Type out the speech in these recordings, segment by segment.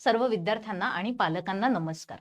सर्व विद्यार्थ्यांना आणि पालकांना नमस्कार.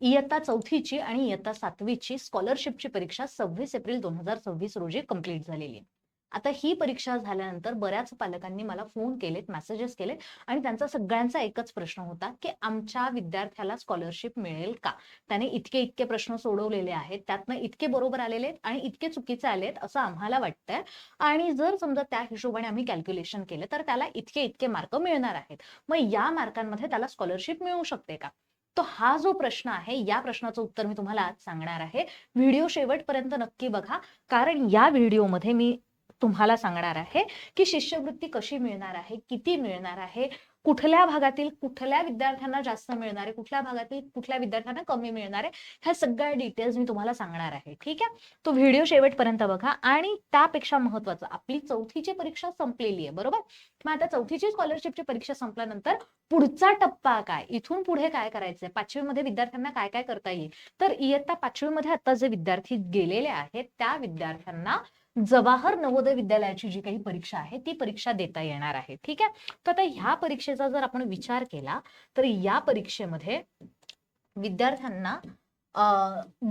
इयत्ता 4थीची आणि इयत्ता 7वीची स्कॉलरशिपची परीक्षा 26 एप्रिल 2026 रोजी कंप्लीट झालेली आहे. आता ही परीक्षा झाल्यानंतर बऱ्याच पालकांनी मला फोन केलेत, मेसेजेस केलेत आणि त्यांचा सगळ्यांचा एकच प्रश्न होता की आमच्या विद्यार्थ्याला स्कॉलरशिप मिळेल का? त्याने इतके प्रश्न सोडवलेले आहेत, त्यातनं इतके बरोबर आलेले आहेत आणि इतके चुकीचे आलेत असं आम्हाला वाटतंय आणि जर समजा त्या हिशोबाने आम्ही कॅल्क्युलेशन केलं तर त्याला इतके मार्क मिळणार आहेत. मग या मार्कांमध्ये त्याला स्कॉलरशिप मिळू शकते का? तो हा जो प्रश्न आहे, या प्रश्नाचं उत्तर मी तुम्हाला आज सांगणार आहे. व्हिडिओ शेवटपर्यंत नक्की बघा, कारण या व्हिडिओमध्ये मी तुम्हाला सांगणार आहे की शिष्यवृत्ती कशी मिळणार आहे, किती मिळणार आहे, कुठल्या भागातील कुठल्या विद्यार्थ्यांना जास्त मिळणार आहे, कुठल्या भागातील कुठल्या विद्यार्थ्यांना कमी मिळणार आहे, ह्या सगळ्या डिटेल्स मी तुम्हाला सांगणार आहे. ठीक आहे, तो व्हिडिओ शेवटपर्यंत बघा. आणि त्यापेक्षा महत्वाचं, आपली 4थीची परीक्षा संपलेली आहे, बरोबर? मग आता 4थीची स्कॉलरशिपची परीक्षा संपल्यानंतर पुढचा टप्पा काय, इथून पुढे काय करायचंय, 5वी मध्ये विद्यार्थ्यांना काय काय करता येईल. तर इयत्ता 5वी मध्ये आता जे विद्यार्थी गेलेले आहेत त्या विद्यार्थ्यांना जवाहर नवोदय विद्यालयाची जी काही परीक्षा आहे ती परीक्षा देता येणार आहे. ठीक आहे, तर आता ह्या परीक्षेचा जर आपण विचार केला तर या परीक्षेमध्ये विद्यार्थ्यांना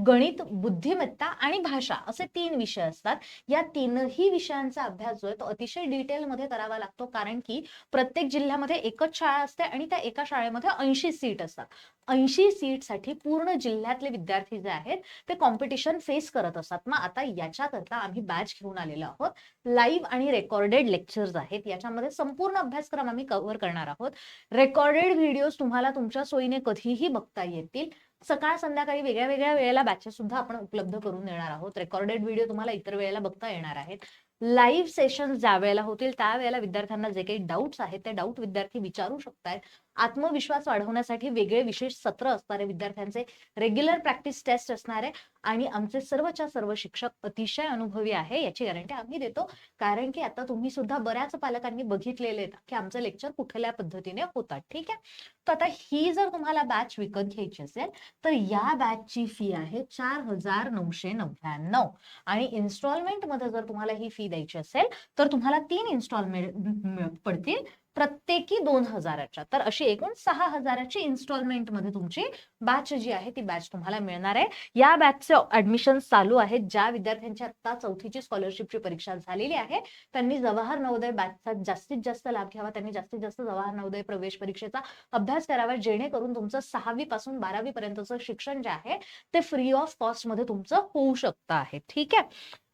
गणित, बुद्धिमत्ता आणि भाषा असे 3 विषय असतात. या तीनही विषयांचा अभ्यास जो आहे तो अतिशय डिटेलमध्ये करावा लागतो, कारण की प्रत्येक जिल्ह्यामध्ये एकच शाळा असते आणि त्या एका शाळेमध्ये 80 सीट असतात. 80 सीटसाठी पूर्ण जिल्ह्यातले विद्यार्थी जे आहेत ते कॉम्पिटिशन फेस करत असतात. मग आता याच्याकरता आम्ही बॅच घेऊन आलेलो आहोत. लाईव्ह आणि रेकॉर्डेड लेक्चर्स आहेत, याच्यामध्ये संपूर्ण अभ्यासक्रम आम्ही कव्हर करणार आहोत. रेकॉर्डेड व्हिडिओज तुम्हाला तुमच्या सोयीने कधीही बघता येतील. सकाळ संध्याकाळी वेगळ्या वेळेला बॅचेस सुद्धा आपण उपलब्ध करून देणार आहोत. रेकॉर्डेड व्हिडिओ तुम्हाला इतर वेळेला बघता येणार आहेत. लाईव्ह सेशन ज्या वेळेला होतील त्यावेळेला विद्यार्थ्यांना जे काही डाऊट्स आहेत ते डाऊट विद्यार्थी विचारू शकतात. आत्मविश्वास वाढवण्यासाठी वेगळे विशेष सत्र असणारे विद्यार्थ्यांचे, रेग्युलर प्रॅक्टिस टेस्ट असणारे आणि आमचे सर्वच्या सर्व शिक्षक अतिशय अनुभवी आहे याची गॅरंटी आम्ही देतो. कारण की आता तुम्ही सुद्धा बऱ्याच पालकांनी बघितलेले आहेत की आमचे लेक्चर कुठल्या पद्धतीने होतात. ठीक आहे, तर आता ही जर तुम्हाला बॅच विकत घ्यायची असेल तर या बॅचची फी आहे 4,999 आणि इन्स्टॉलमेंट मध्ये जर तुम्हाला ही फी द्यायची असेल तर तुम्हाला 3 इन्स्टॉलमेंट पडतील, प्रत्येकी 2,000च्या. तर अशी एकूण 6,000ची इन्स्टॉलमेंट मध्ये तुमची बॅच जी आहे ती बॅच तुम्हाला मिळणार आहे. या बॅचचे ऍडमिशन चालू आहेत. ज्या विद्यार्थ्यांची आता 4थीची स्कॉलरशिपची परीक्षा झालेली आहे त्यांनी जवाहर नवोदय बॅचचा जास्तीत जास्त लाभ घ्यावा. त्यांनी जास्तीत जास्त जवाहर नवोदय प्रवेश परीक्षेचा अभ्यास करावा, जेणेकरून तुमचं 6वी पासून 12वी पर्यंतचं शिक्षण जे आहे ते फ्री ऑफ कॉस्ट मध्ये तुमचं होऊ शकतं आहे. ठीक आहे,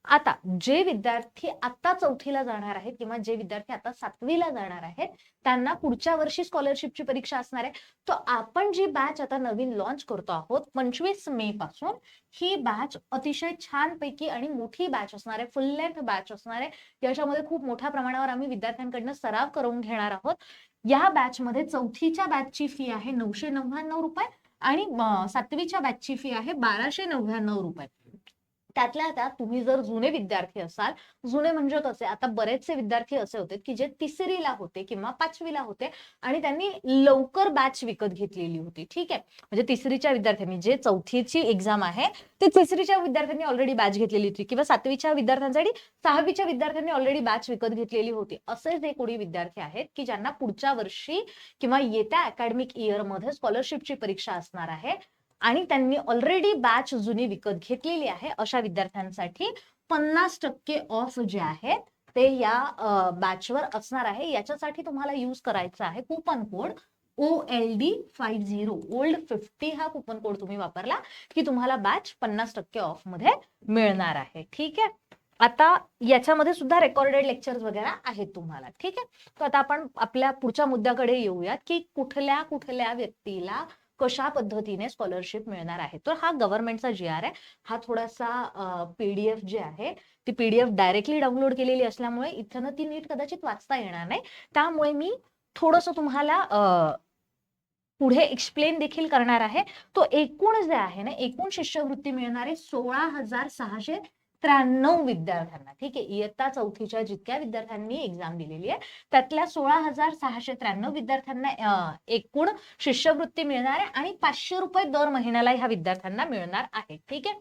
आता जे विद्यार्थी आता 4थीला जाणार आहेत किंवा जे विद्यार्थी आता 7वीला जाणार आहेत त्यांना पुढच्या वर्षी स्कॉलरशिपची परीक्षा असणार आहे. तर आपण जी बॅच आता नवीन लॉन्च करतो आहोत 25 मे पासून, ही बॅच अतिशय छानपैकी आणि मोठी बॅच असणार आहे, फुल लेंथ बॅच असणार आहे. याच्यामध्ये खूप मोठ्या प्रमाणावर आम्ही विद्यार्थ्यांकडनं सराव करून घेणार आहोत. या बॅच मध्ये 4थीच्या बॅचची फी आहे 999 रुपये आणि 7वीच्या बॅचची फी आहे 1,299 रुपये. त्यातल्या त्यात तुम्ही जर जुने विद्यार्थी असाल, जुने म्हणजे कसे, आता बरेचसे विद्यार्थी असे होते की जे 3रीला होते किंवा 5वीला होते आणि त्यांनी लवकर बॅच विकत घेतलेली होती. ठीक आहे, म्हणजे 3रीच्या विद्यार्थ्यांनी, जे 4थीची एक्झाम आहे ते 3रीच्या विद्यार्थ्यांनी ऑलरेडी बॅच घेतलेली होती किंवा 7वीच्या विद्यार्थ्यांसाठी 6वीच्या विद्यार्थ्यांनी ऑलरेडी बॅच विकत घेतलेली होती. असे जे कोणी विद्यार्थी आहेत की ज्यांना पुढच्या वर्षी किंवा येत्या अकॅडमिक इयर मध्ये स्कॉलरशिपची परीक्षा असणार आहे आणि त्यांनी ऑलरेडी बॅच जुनी विकत घेतलेली आहे, अशा विद्यार्थ्यांसाठी 50% ऑफ जे आहे ते या बॅचवर असणार आहे. याच्यासाठी तुम्हाला यूज करायचा आहे कुपन कोड OLD50, ओल्ड 50 हा कुपन कोड तुम्ही वापरला की तुम्हाला बॅच 50% ऑफ मध्ये मिळणार आहे. ठीक आहे, आता याच्यामध्ये सुद्धा रेकॉर्डेड लेक्चर्स वगैरे आहेत तुम्हाला. ठीक आहे, तर आता आपण आपल्या पुढच्या मुद्द्याकडे येऊयात की कुठल्या कुठल्या व्यक्तीला कशा पद्धतीने स्कॉलरशिप मिळणार आहे. तर हा गव्हर्नमेंटचा GR आहे. हा थोडासा PDF जे आहे ती PDF डायरेक्टली डाउनलोड केलेली असल्यामुळे इथं ती नीट कदाचित वाचता येणार नाही, त्यामुळे मी थोडंसं तुम्हाला पुढे एक्सप्लेन देखील करणार आहे. तो एकूण जे आहे ना, एकूण शिष्यवृत्ती मिळणारे 16,693 विद्यार्थ्यांना. ठीक आहे, इयत्ता 4थीच्या जितक्या विद्यार्थ्यांनी एक्झाम दिलेली आहे त्यातल्या 16,693 विद्यार्थ्यांना एकूण शिष्यवृत्ती मिळणार आहे आणि 500 रुपये दर महिन्याला ह्या विद्यार्थ्यांना मिळणार आहे. ठीक आहे,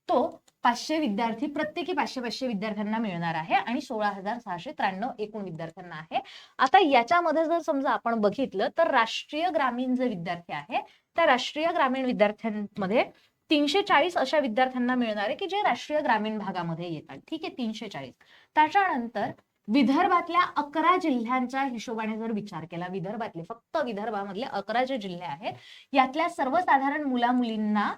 तो 500 विद्यार्थी, प्रत्येकी 500 विद्यार्थ्यांना मिळणार आहे आणि 16,693 एकूण विद्यार्थ्यांना आहे. आता याच्यामध्ये जर समजा आपण बघितलं तर राष्ट्रीय ग्रामीण जे विद्यार्थी आहे त्या राष्ट्रीय ग्रामीण विद्यार्थ्यांमध्ये 340 अशा विद्यार्थ्यांना मिळणार आहे की जे राष्ट्रीय ग्रामीण भागामध्ये येतात. ठीक आहे, 340. त्याच्यानंतर विदर्भातल्या 11 जिल्ह्यांच्या हिशोबाने जर विचार केला, विदर्भातले फक्त विदर्भामधले 11 जे जिल्हे आहेत यातल्या सर्वसाधारण मुला-मुलींना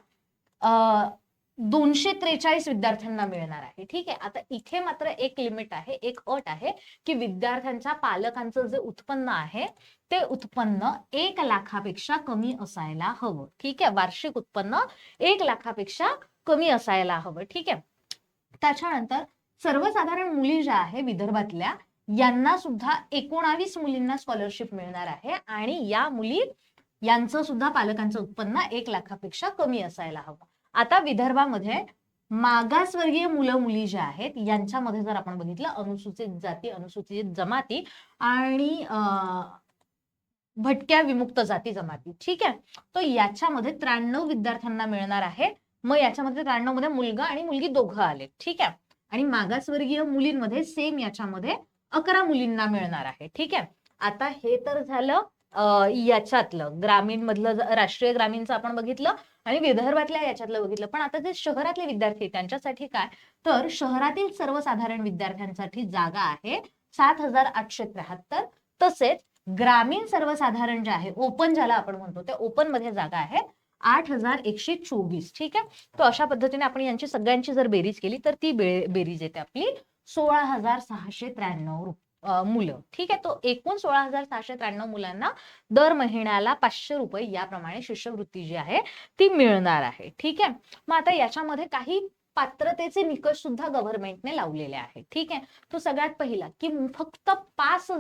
243 विद्यार्थ्यांना मिळणार आहे. ठीक आहे, आता इथे मात्र एक लिमिट आहे, एक अट आहे की विद्यार्थ्यांच्या पालकांचं जे उत्पन्न आहे ते उत्पन्न 1 लाखापेक्षा कमी असायला हवं. ठीक आहे, वार्षिक उत्पन्न 1 लाखापेक्षा कमी असायला हवं. ठीक आहे, त्याच्यानंतर सर्वसाधारण मुली ज्या आहे विदर्भातल्या यांना सुद्धा 19 मुलींना स्कॉलरशिप मिळणार आहे आणि या मुली यांचं सुद्धा पालकांचं उत्पन्न 1 लाखापेक्षा कमी असायला हवं. आता विदर्भामध्ये मागासवर्गीय मुलं मुली ज्या आहेत यांच्यामध्ये जर आपण बघितलं अनुसूचित जाती, अनुसूचित जमाती आणि भटक्या विमुक्त जाती जमाती. ठीक आहे, तो याच्यामध्ये 93 विद्यार्थ्यांना मिळणार आहे. मग याच्यामध्ये 93 मध्ये मुलगा आणि मुलगी दोघं आले. ठीक आहे, आणि मागासवर्गीय मुलींमध्ये सेम याच्यामध्ये 11 मुलींना मिळणार आहे. ठीक आहे, आता हे तर झालं याच्यातलं ग्रामीण मधलं, राष्ट्रीय ग्रामीणचं आपण बघितलं आणि विदर्भातल्या याच्यातलं बघितलं. पण आता जे शहरातले विद्यार्थी त्यांच्यासाठी काय, तर शहरातील सर्वसाधारण विद्यार्थ्यांसाठी जागा आहे 7,873. तसेच ग्रामीण सर्वसाधारण जे आहे ओपन ज्याला आपण म्हणतो त्या ओपन मध्ये जागा आहे 8,124. ठीक आहे, तो अशा पद्धतीने आपण यांची सगळ्यांची जर बेरीज केली तर ती बेरीज येते आपली 16,693 मुलं. ठीक आहे, तो एकूण 16,693 मुलांना दर महिन्याला 500 रुपये याप्रमाणे शिष्यवृत्ती जी आहे ती मिळणार आहे. ठीक आहे, मग आता याच्यामध्ये काही पात्रतेचे निकष सुद्धा गव्हर्नमेंटने लावलेले आहेत. ठीक आहे, तो सगळ्यात पहिला की फक्त पास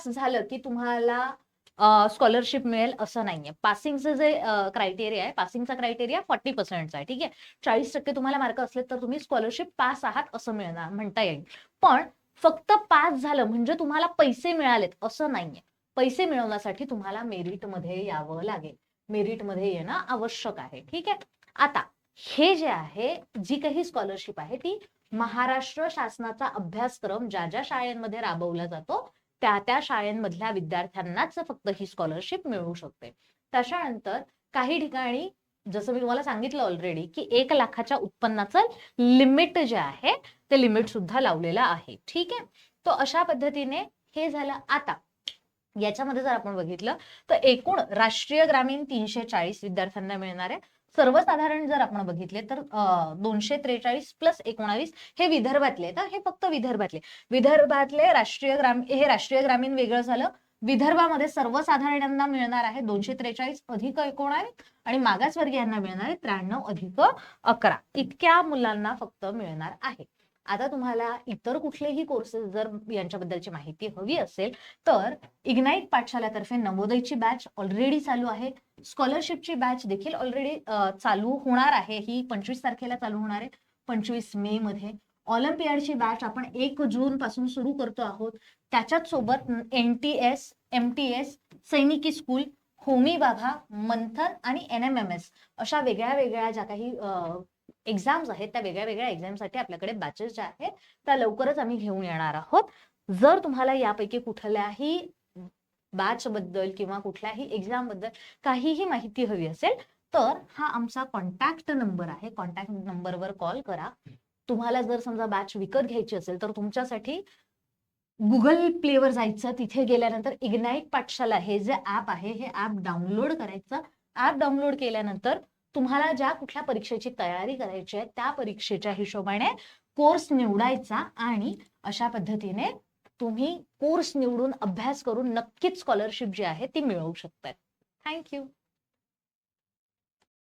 झालं की तुम्हाला स्कॉलरशिप मिळेल असं नाहीये. पासिंगचं जे क्रायटेरिया आहे, पासिंगचा क्रायटेरिया 40% आहे. ठीक आहे, 40% तुम्हाला मार्क असले तर तुम्ही स्कॉलरशिप पास आहात असं मिळणार म्हणता येईल. पण फक्त पास झालं म्हणजे तुम्हाला पैसे मिळालेत असं नाहीये. पैसे मिळवण्यासाठी तुम्हाला मेरिटमध्ये यावं लागेल, मेरिटमध्ये येणं आवश्यक आहे. ठीक आहे, आता हे जे आहे जी काही स्कॉलरशिप आहे ती महाराष्ट्र शासनाचा अभ्यासक्रम ज्या ज्या शाळांमध्ये राबवला जातो त्या शाळांमधल्या विद्यार्थ्यांनाच फक्त ही स्कॉलरशिप मिळू शकते. त्याच्यानंतर काही ठिकाणी जसं मी तुम्हाला सांगितलं ऑलरेडी की 1 लाखाच्या उत्पन्नाचं लिमिट जे आहे ते लिमिट सुद्धा लावलेलं आहे. ठीक आहे, तो अशा पद्धतीने हे झालं. आता याच्यामध्ये जर आपण बघितलं तर एकूण राष्ट्रीय ग्रामीण 340 विद्यार्थ्यांना मिळणार आहे. सर्वसाधारण जर आपण बघितले तर 243 प्लस 19 हे विदर्भातले, तर हे फक्त विदर्भातले राष्ट्रीय ग्रामीण वेगळं झालं. विदर्भामध्ये सर्वसाधारणांना मिळणार आहे 243 अधिक 19 आणि मागासवर्गीयांना मिळणार आहे 93 अधिक 11. इतक्या मुलांना फक्त मिळणार आहे. आता तुम्हाला इतर कुठलेही कोर्सेस जर यांच्याबद्दलची माहिती हवी असेल तर इग्नाइट पाठशालातर्फे नवोदयची बॅच ऑलरेडी चालू आहे. स्कॉलरशिपची बॅच देखील ऑलरेडी चालू होणार आहे. ही 25 तारखेला चालू होणार आहे, 25 मे मध्ये. ऑलिम्पियाडची बॅच आपण 1 जून पासून सुरू करतो आहोत. त्याच्याच सोबत NTS, MTS, सैनिकी स्कूल, होमी बाघा, मंथन आणि NMMS अशा वेगळ्या ज्या काही एक्झाम्स आहेत त्या वेगळ्या एक्झामसाठी आपल्याकडे बॅचेस ज्या आहेत त्या लवकरच आम्ही घेऊन येणार आहोत. जर तुम्हाला यापैकी कुठल्याही बॅच बद्दल किंवा कुठल्याही एक्झाम बद्दल काहीही माहिती हवी असेल तर हा आमचा कॉन्टॅक्ट नंबर आहे. कॉन्टॅक्ट नंबरवर कॉल करा. तुम्हाला जर समजा बॅच विकत घ्यायची असेल तर तुमच्यासाठी गुगल प्लेवर जायचं, तिथे गेल्यानंतर इग्नाइट पाठशाला हे जे ऍप आहे हे ऍप डाउनलोड करायचं. ऍप डाउनलोड केल्यानंतर तुम्हाला ज्या कुठल्या परीक्षेची तयारी करायची आहे त्या परीक्षेच्या हिशोबाने कोर्स निवडायचा आणि अशा पद्धतीने तुम्ही कोर्स निवडून अभ्यास करून नक्कीच स्कॉलरशिप जी आहे ती मिळवू शकता. थँक्यू.